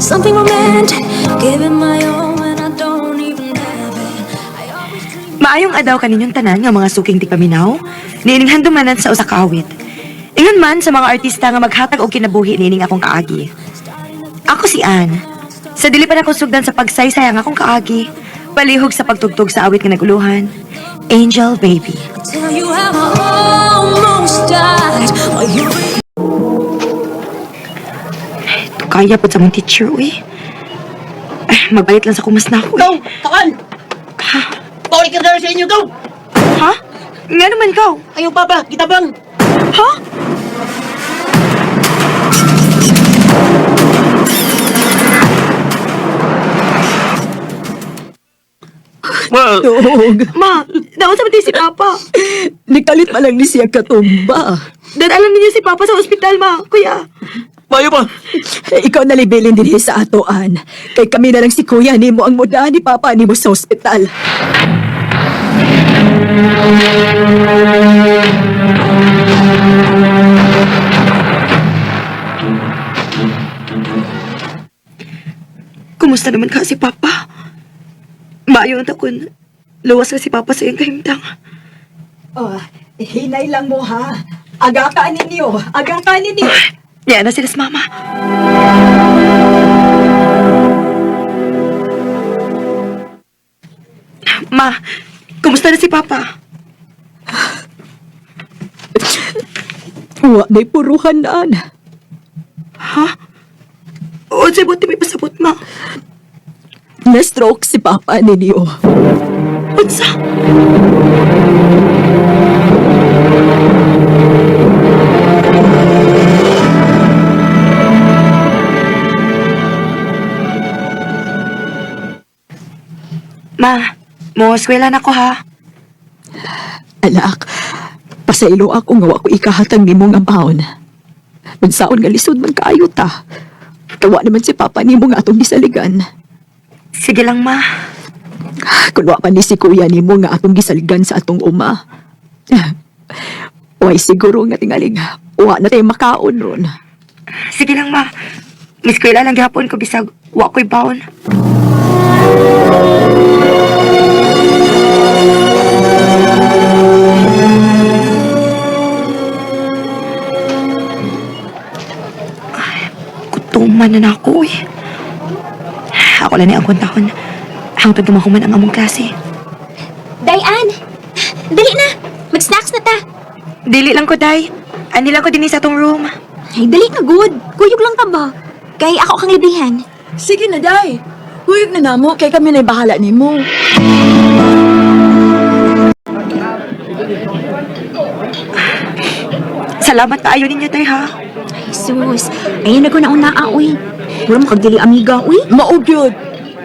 something romantic, giving my all when I don't even have it. I always dream. Maayong adaw kaninyong tanan nga mga suking tipaminaw, niining handumanan sa usa ka awit. Ingon man sa mga artista nga maghatag og kinabuhi niining akong kaagi. Ako si Ann. Sa dili pa na akong sugdan sa pagsaysay ang akong kaagi, palihog sa pagtugtog sa awit nga naguluhan, Angel Baby. Tell you how I almost died while you were. Ito kaya po sa mong teacher, uy. Magbayit lang sa kumas na ako, Go! eh. Kaan! Paulit ka na sa inyo, go! Ha? Nga naman ikaw? Ayaw papa, kita bang? Ha? Dog, Ma, daon sa mati si Papa. nikalit pa lang ni siya katumba. Dadalan ninyo si Papa sa ospital, ma. Kuya. Mayo pa! Ikaw nalibilin din sa atoan. Kay kami na lang si kuya ni mo ang muda ni papa ni mo sa ospital. Kumusta naman ka si Papa? Maayo ang takon. Luwas ka si Papa sa iyong kahimtang. Oh, hinay lang mo ha. Agakaan ninyo. Agakaan ninyo. Yan na sila sa Mama. Ma, kumusta na si Papa? Wa may puruhanan. Ha? O, sa buti may pasabot, ma. Na-stroke si papa ninyo. Unsa? Ma, mo eskwela na ko ha. Alak, pasaylo ako nga wa ko ikahatang nimo nga baon. Magsaon nga lisod man kaayo ta. Kawa naman si papa nimo nga atong gisaligan. Sige lang, ma. Kung wa pa ni si kuya nimo nga atong gisaligan sa atong uma. Way siguro nga tingaling wa na tayo makaon ron. Sige lang, ma. Eskwela lang gihapon ko bisag wa ko'y baon. Kutuman na ako eh. Ako lang ni ang kuntahon. Hangtod gumahuman ang among klase. Dayan! Dali na! Mag-snacks na ta! Dili lang ko, day. Ani lang ko din sa tong room. Ay, dali na, good! Kuyog lang ka ba? Kay ako kang librihan. Sige na, day. Huyog na namo, kay kami na'y bahala nimo. Salamat tayo ninyo, day, ha? Ay, sus. Ayun na ko na unaa, uy. Wala mo kagdili, amiga, uy. Maugyod.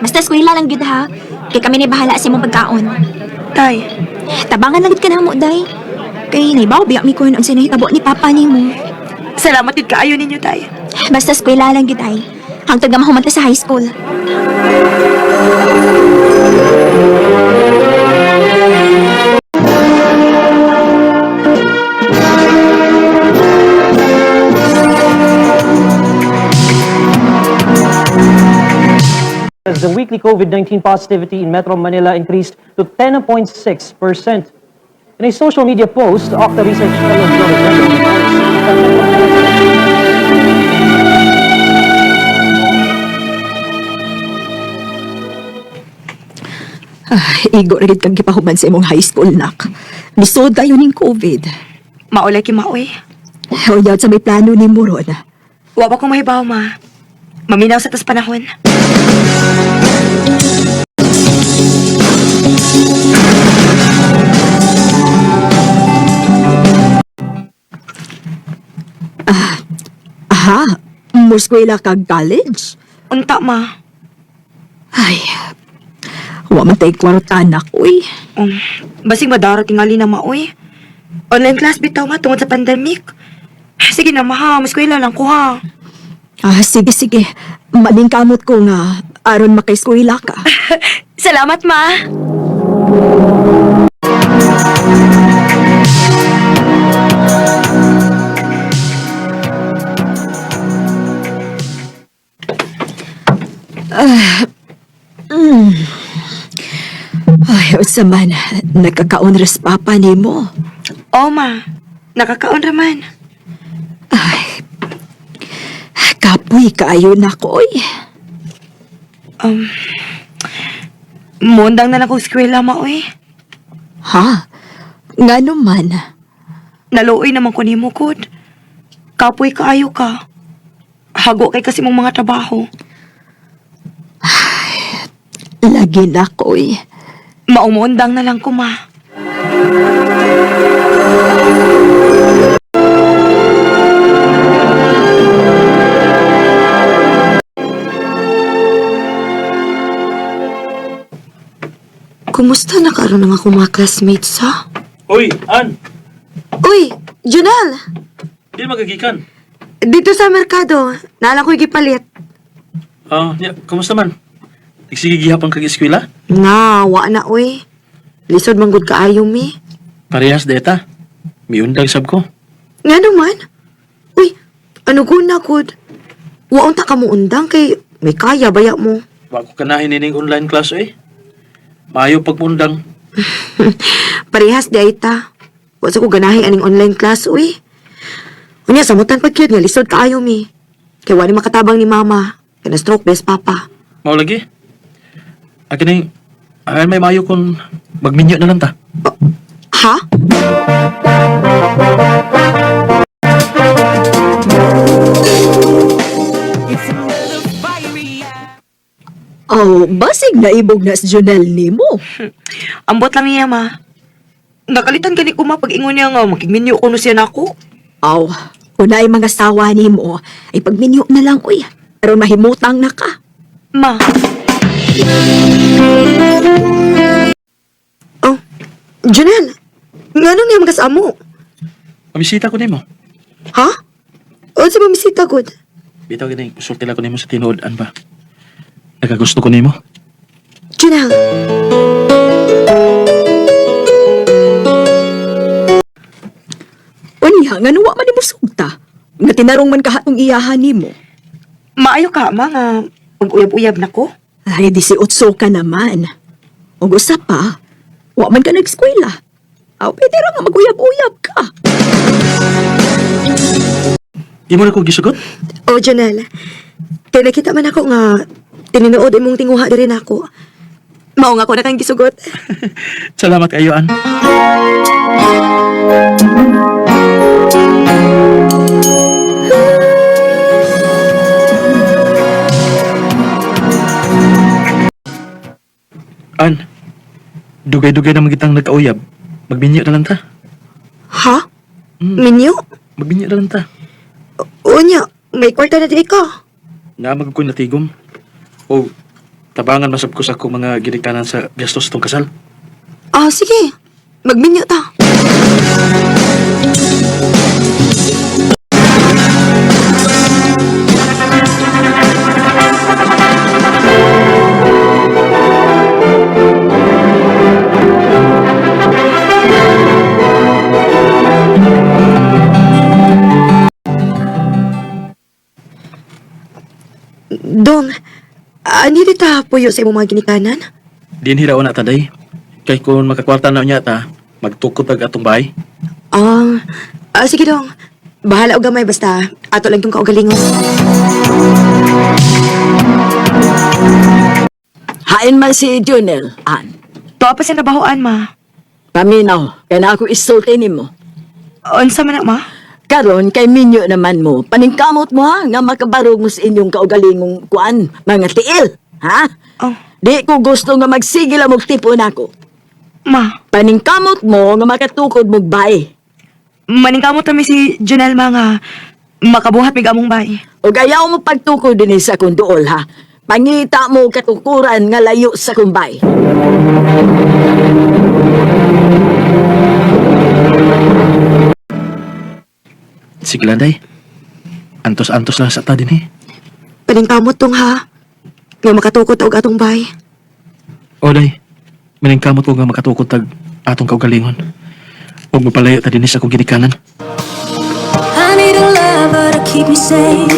Basta eskwela lang gid ha. Kay kami na bahala sa imong pagkaon. Day, Tabangan lang gid ka na mo, day. Kay naibaw, biyak mi ko yun ang sinahitabo ni papa ni mo. salamat din kaayo ninyo, day. Basta eskwela lang gid ay. Hangtod nga mahumanta sa high school. As the weekly COVID-19 positivity in Metro Manila increased to 10.6%. In a social media post, Octa Research Fellow Joey Igo rin kang gipahuman sa imong high school, nak. Lisod tayo ning COVID. Maulay ki maoy. Huyod sa may plano ni Muron. Wa ba kong mahibaw, ma. Maminaw sa tas panahon. Aha, muskwela kag college? Unta, ma. Ay, wa man tay kwarta, nak, uy. Basing madara tingali na maoy. Online class bitaw, ma, tungod sa pandemic. Sige na, ma, ha. Maskwela lang ko, ha. Sige, sige. Maling kamot ko nga, aron makaiskwela ka. Salamat, ma. Ay, unsa man, nakakaunres papa nimo. O, ma. Nakakaon raman. Ay, kapoy kaayo na ko, oy. Mundang na lang kong eskwela, ma, oy. Ha? Nga naman. Naluoy naman ko nimo, Kud. Kapoy kaayo ka. Hago kay kasi mong mga trabaho. Lagi na ko, oy. Maumundang na lang ko, ma. Kumusta na karon ang akong mga classmates, ha? Uy, An! Uy, Junel! Di magagikan. Dito sa merkado, naalang ko'y gipalit. Kumusta man? Nagsige gihapon kag eskwela? Nga, wa na, uy. Lisod manggod kaayo, mi. Parehas deta. May undang sab ko. Nga naman. Uy, ano guna, Kud? Waon ta ka mo undang kay may kaya baya mo. Wa ko kanahin ining online class eh. Maayo pagpundang. Parehas di ay ta. Wa sa ko ganahi aning online class, uy. Unya, samutan pag cute nga, lisod kaayo, mi. Kaya wala makatabang ni mama. Kaya na-stroke best papa. Mao lagi. Akin may maayo kung magminyo na lang ta. Ha? Oh, basig na ibog na si Jonel nimo. Ambot lang niya, ma. Nakalitan ka ni kuma pag ingon niya nga, makigminyo ko no siya na ako. Aw, kung naay mga sawa nimo, ay pagminyo na lang, uy. Pero mahimutang na ka. Ma. Oh, Janelle, nga nung niya magkasamo? Mamisita ko nimo. Ha? O sa mamisita, good? Bitaw gini, usultila ko nimo sa tinuod-an ba? Nagagusto ko nimo. Janelle. Unya, nga nuwa man ni mo sugta. Nga tinarong man kahatong iyahan nimo. Maayo ka, ma, nga pag-uyab-uyab na ko. Ay, 18 ka naman. O gusto pa, wa man ka nag-eskwela. Aw, pwede ra nga mag-uyab-uyab ka. Di mo na ko gisugot? O, Janelle, kaya nakita man ako nga tininood imong tinguha din rin ako. Mao nga ko na kang gisugot. Salamat kayo, An. An, dugay-dugay na magitang nagkauyab. Magbinyo na lang ta. Ha? Minyo? Magbinyo na lang ta. O niya, may kwarta na di ka. Nga magkukoy na tigom. O, tabangan masab ko sa akong mga ginikanan sa gastos tong kasal. Ah, sige. Magminyo ta. Dong, hindi ta puyo sa imong mga ginikanan? Din hiraw na taday. Kay kung makakwarta na niya ta, magtukot ag atong bahay. Sige dong. Bahala og gamay basta ato lang tong kaugalingon. Hain man si Junel, An. Tuwa pa sa nabahoan, ma. Paminaw, kaya na ako isulti nimo. Unsa man na, ma? Karon kay minyo naman mo, paningkamot mo ha, nga makabarog mo sa inyong kaugalingong kuan, mga tiil, ha? Oh, Di ko gusto nga magsigil ang magtipon ako. ma. Paningkamot mo nga makatukod mo bay. Maningkamot kami si Junel, ma, nga makabuhat mig among bay. O gayaw mo pagtukod din sa kunduol ha. Pangita mo katukuran nga layo sa kumbay. Sige lang, day. Antos-antos lang sa ta din eh. Paningkamot tong ha. Nga makatukot og atong bay. O, day. Maningkamot ko nga makatukot tag atong kaugalingon. Huwag mapalayo ta din sa akong ginikanan. I need a lover to keep me sane,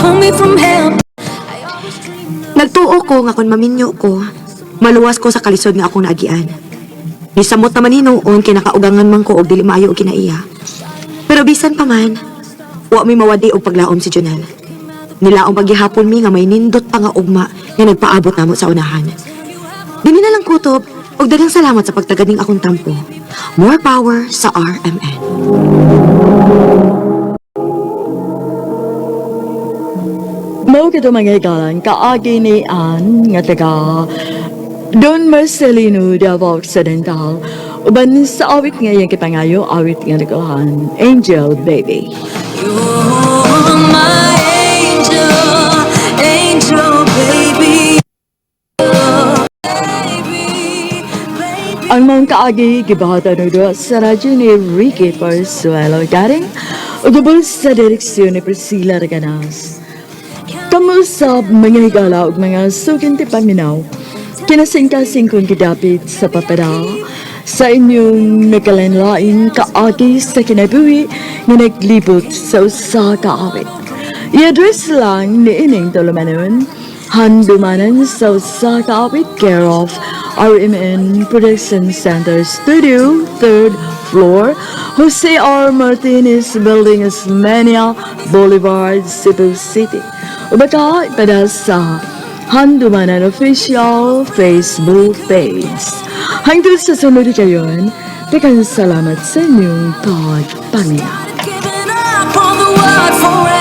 pull me from hell. Nagtuo ko nga kung maminyo ko, maluwas ko sa kalisod nga akong naagian. Nisamot naman ni noon kinakaugangan man ko og dili maayo og kinaiya. Pero bisan pa man, wa mi mawadi og paglaom si Jonel. Nilaong paghihapon mi nga may nindot pa nga ugma nga nagpaabot namo sa unahan. Dili na lang kutob og daghang salamat sa pagtaganing akong tampo. More power sa RMN. Mao kadto mga igalan kaagi ni Ann nga taga Don Marcelino Davao Occidental uban sa awit nga iyang kipangayo awit nga nagahan Angel Baby. You're my angel, angel baby. Ang mga kaagi gibahatan no sa radyo ni Ricky Parzuelo garing ugubol sa direksyon ni Priscilla Reganas. Kamu sa mga higala ug mga sugin ti paminaw kinasing-kasing kong gidapit sa papera sa inyong nagkalanlain kaagi sa kinabuhi nga naglibot sa usa ka awit. I-address lang ni ining tulumanon handumanan sa usa ka awit care of RMN Production Center Studio, 3rd floor, Jose R. Martinez Building, Ismenia Boulevard, Cebu City. O baka ipada sa Handumanan Official Facebook page. Hanggang sa sunod kayon, daghang salamat sa inyong pagpaminaw. Giving up on the world forever.